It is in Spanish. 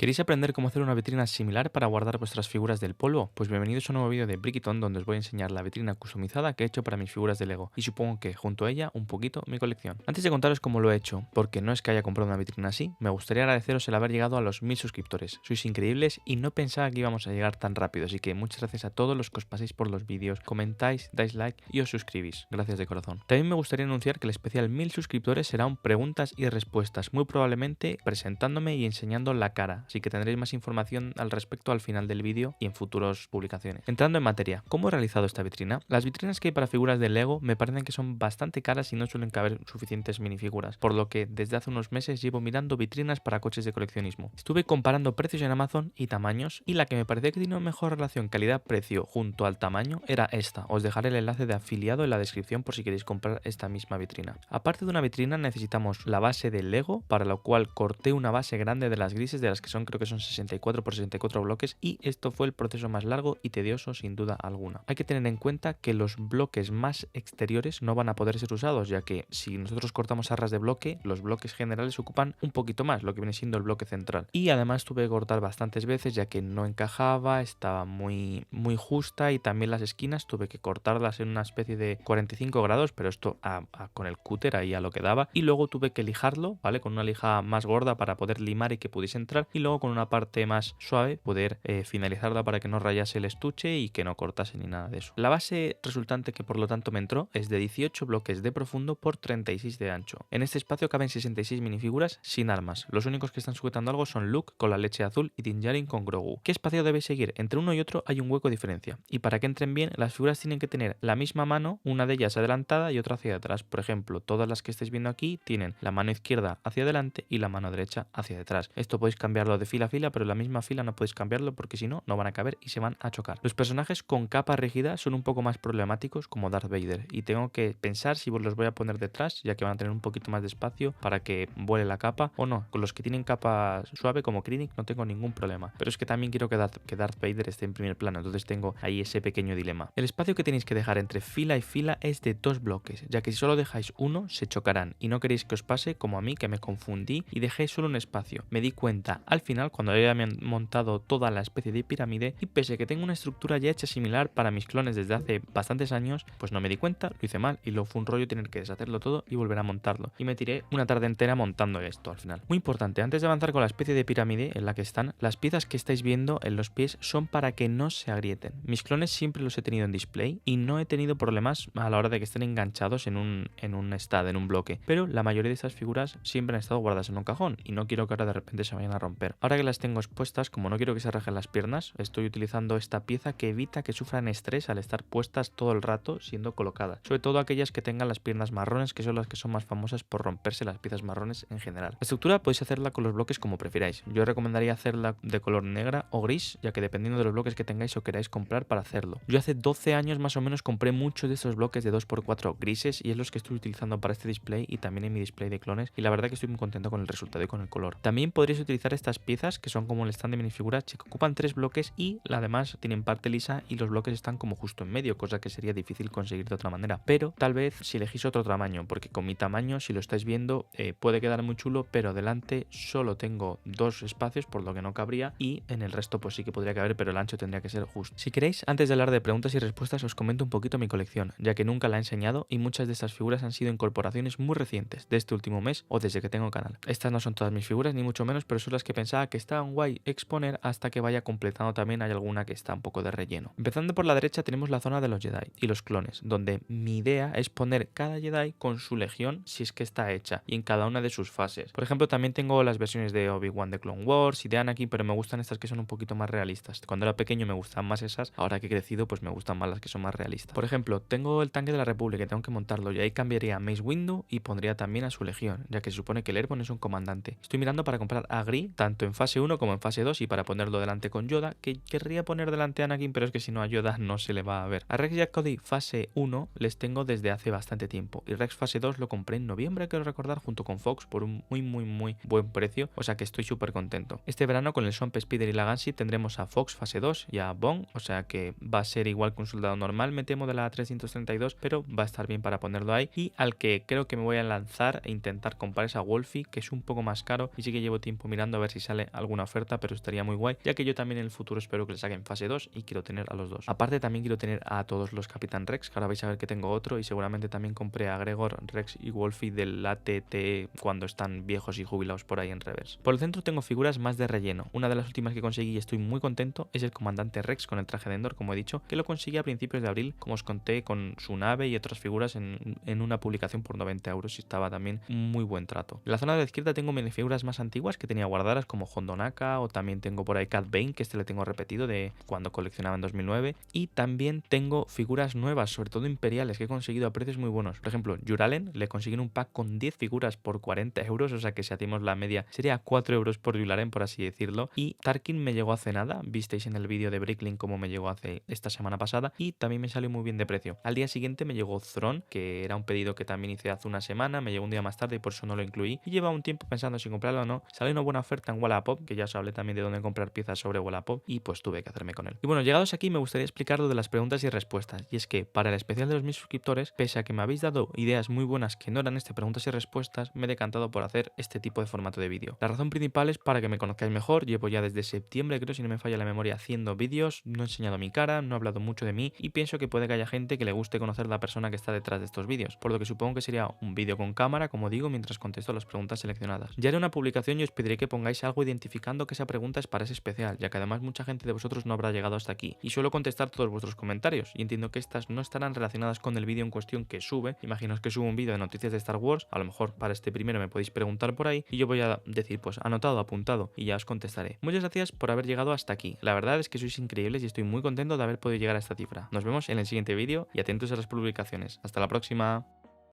¿Queréis aprender cómo hacer una vitrina similar para guardar vuestras figuras del polvo? Pues bienvenidos a un nuevo vídeo de Brickitón donde os voy a enseñar la vitrina customizada que he hecho para mis figuras de Lego y supongo que junto a ella un poquito mi colección. Antes de contaros cómo lo he hecho, porque no es que haya comprado una vitrina así, me gustaría agradeceros el haber llegado a los 1000 suscriptores. Sois increíbles y no pensaba que íbamos a llegar tan rápido, así que muchas gracias a todos los que os paséis por los vídeos, comentáis, dais like y os suscribís. Gracias de corazón. También me gustaría anunciar que el especial 1000 suscriptores será un preguntas y respuestas, muy probablemente presentándome y enseñando la cara, así que tendréis más información al respecto al final del vídeo y en futuras publicaciones. Entrando en materia, ¿cómo he realizado esta vitrina? Las vitrinas que hay para figuras de Lego me parecen que son bastante caras y no suelen caber suficientes minifiguras, por lo que desde hace unos meses llevo mirando vitrinas para coches de coleccionismo. Estuve comparando precios en Amazon y tamaños y la que me parecía que tiene una mejor relación calidad-precio junto al tamaño era esta. Os dejaré el enlace de afiliado en la descripción por si queréis comprar esta misma vitrina. Aparte de una vitrina necesitamos la base de Lego, para lo cual corté una base grande de las grises, de las que son creo que son 64 por 64 bloques, y esto fue el proceso más largo y tedioso sin duda alguna. Hay que tener en cuenta que los bloques más exteriores no van a poder ser usados, ya que si nosotros cortamos arras de bloque, los bloques generales ocupan un poquito más, lo que viene siendo el bloque central. Y además tuve que cortar bastantes veces ya que no encajaba, estaba muy justa, y también las esquinas tuve que cortarlas en una especie de 45 grados, pero esto con el cúter ahí a lo que daba, y luego tuve que lijarlo, ¿vale? Con una lija más gorda para poder limar y que pudiese entrar, y luego con una parte más suave poder finalizarla para que no rayase el estuche y que no cortase ni nada de eso. La base resultante, que por lo tanto me entró, es de 18 bloques de profundo por 36 de ancho. En este espacio caben 66 minifiguras sin armas. Los únicos que están sujetando algo son Luke con la leche azul y Din Djarin con Grogu. ¿Qué espacio debe seguir? Entre uno y otro hay un hueco de diferencia, y para que entren bien las figuras tienen que tener la misma mano, una de ellas adelantada y otra hacia atrás. Por ejemplo, todas las que estáis viendo aquí tienen la mano izquierda hacia adelante y la mano derecha hacia detrás. Esto podéis cambiarlo de fila a fila, pero la misma fila no podéis cambiarlo porque si no, no van a caber y se van a chocar. Los personajes con capa rígida son un poco más problemáticos, como Darth Vader, y tengo que pensar si los voy a poner detrás, ya que van a tener un poquito más de espacio para que vuele la capa, o no. Con los que tienen capa suave como Krennic no tengo ningún problema, pero es que también quiero que Darth Vader esté en primer plano, entonces tengo ahí ese pequeño dilema. El espacio que tenéis que dejar entre fila y fila es de 2 bloques, ya que si solo dejáis uno se chocarán, y no queréis que os pase como a mí, que me confundí y dejé solo un espacio. Me di cuenta al final cuando ya me han montado toda la especie de pirámide, y pese a que tengo una estructura ya hecha similar para mis clones desde hace bastantes años, pues no me di cuenta, lo hice mal y luego fue un rollo tener que deshacerlo todo y volver a montarlo, y me tiré una tarde entera montando esto al final. Muy importante, antes de avanzar con la especie de pirámide en la que están, las piezas que estáis viendo en los pies son para que no se agrieten. Mis clones siempre los he tenido en display y no he tenido problemas a la hora de que estén enganchados en un bloque, pero la mayoría de estas figuras siempre han estado guardadas en un cajón y no quiero que ahora de repente se vayan a romper. Ahora que las tengo expuestas, como no quiero que se rajen las piernas, estoy utilizando esta pieza que evita que sufran estrés al estar puestas todo el rato siendo colocadas, sobre todo aquellas que tengan las piernas marrones, que son las que son más famosas por romperse las piezas marrones en general. La estructura podéis hacerla con los bloques como prefiráis. Yo recomendaría hacerla de color negra o gris, ya que dependiendo de los bloques que tengáis o queráis comprar para hacerlo. Yo hace 12 años más o menos compré muchos de estos bloques de 2x4 grises y es los que estoy utilizando para este display y también en mi display de clones, y la verdad que estoy muy contento con el resultado y con el color. También podréis utilizar estas piezas que son como el stand de minifiguras, que ocupan 3 bloques y además tienen parte lisa y los bloques están como justo en medio, cosa que sería difícil conseguir de otra manera. Pero tal vez si elegís otro tamaño, porque con mi tamaño, si lo estáis viendo, puede quedar muy chulo, pero delante solo tengo 2 espacios, por lo que no cabría, y en el resto pues sí que podría caber, pero el ancho tendría que ser justo. Si queréis, antes de hablar de preguntas y respuestas, os comento un poquito mi colección, ya que nunca la he enseñado y muchas de estas figuras han sido incorporaciones muy recientes, de este último mes o desde que tengo canal. Estas no son todas mis figuras, ni mucho menos, pero son las que pensaba que estaban guay exponer hasta que vaya completando. También hay alguna que está un poco de relleno. Empezando por la derecha tenemos la zona de los Jedi y los clones, donde mi idea es poner cada Jedi con su legión si es que está hecha y en cada una de sus fases. Por ejemplo, también tengo las versiones de Obi-Wan de Clone Wars y de Anakin, pero me gustan estas que son un poquito más realistas. Cuando era pequeño me gustaban más esas, ahora que he crecido pues me gustan más las que son más realistas. Por ejemplo, tengo el tanque de la República, tengo que montarlo y ahí cambiaría a Mace Windu y pondría también a su legión, ya que se supone que el Airborne es un comandante. Estoy mirando para comprar a Gris tanto en fase 1 como en fase 2 y para ponerlo delante con Yoda, que querría poner delante a Anakin, pero es que si no a Yoda no se le va a ver. A Rex y a Cody fase 1 les tengo desde hace bastante tiempo y Rex fase 2 lo compré en noviembre, quiero recordar, junto con Fox por un muy buen precio, o sea que estoy súper contento. Este verano con el Swamp Speeder y la Gunship tendremos a Fox fase 2 y a Bong, o sea que va a ser igual que un soldado normal, me temo, de la 332, pero va a estar bien para ponerlo ahí. Y al que creo que me voy a lanzar e intentar comprar es a Wolfie, que es un poco más caro y sí que llevo tiempo mirando a ver si sale alguna oferta, pero estaría muy guay, ya que yo también en el futuro espero que le saquen fase 2 y quiero tener a los dos. Aparte también quiero tener a todos los Capitán Rex, que ahora vais a ver que tengo otro, y seguramente también compré a Gregor, Rex y Wolfie del ATT cuando están viejos y jubilados por ahí en reverse. Por el centro tengo figuras más de relleno. Una de las últimas que conseguí y estoy muy contento es el comandante Rex con el traje de Endor, como he dicho, que lo conseguí a principios de abril, como os conté, con su nave y otras figuras en una publicación por 90 euros y estaba también muy buen trato. En la zona de la izquierda tengo minifiguras más antiguas que tenía guardadas como Hondonaka, o también tengo por ahí Cad Bane, que este le tengo repetido de cuando coleccionaba en 2009, y también tengo figuras nuevas, sobre todo imperiales, que he conseguido a precios muy buenos. Por ejemplo, Yuralen le conseguí en un pack con 10 figuras por 40 euros, o sea que si hacemos la media sería 4 euros por Yularen, por así decirlo. Y Tarkin me llegó hace nada, visteis en el vídeo de Bricklink cómo me llegó hace esta semana pasada, y también me salió muy bien de precio. Al día siguiente me llegó Thrawn, que era un pedido que también hice hace una semana, me llegó un día más tarde y por eso no lo incluí, y lleva un tiempo pensando si comprarlo o no. Salió una buena oferta en Wallapop, que ya os hablé también de dónde comprar piezas sobre Wallapop, y pues tuve que hacerme con él. Y bueno, llegados aquí me gustaría explicar lo de las preguntas y respuestas, y es que para el especial de los mis suscriptores, pese a que me habéis dado ideas muy buenas que no eran preguntas y respuestas, me he decantado por hacer este tipo de formato de vídeo. La razón principal es para que me conozcáis mejor. Llevo ya desde septiembre, creo, si no me falla la memoria, haciendo vídeos, no he enseñado mi cara, no he hablado mucho de mí, y pienso que puede que haya gente que le guste conocer la persona que está detrás de estos vídeos, por lo que supongo que sería un vídeo con cámara, como digo, mientras contesto las preguntas seleccionadas. Ya haré una publicación y os pediré que pongáis algo identificando que esa pregunta es para ese especial, ya que además mucha gente de vosotros no habrá llegado hasta aquí, y suelo contestar todos vuestros comentarios, y entiendo que estas no estarán relacionadas con el vídeo en cuestión que sube. Imaginaos que subo un vídeo de noticias de Star Wars, a lo mejor para este primero me podéis preguntar por ahí y yo voy a decir pues anotado, apuntado, y ya os contestaré. Muchas gracias por haber llegado hasta aquí. La verdad es que sois increíbles y estoy muy contento de haber podido llegar a esta cifra. Nos vemos en el siguiente vídeo y atentos a las publicaciones. Hasta la próxima.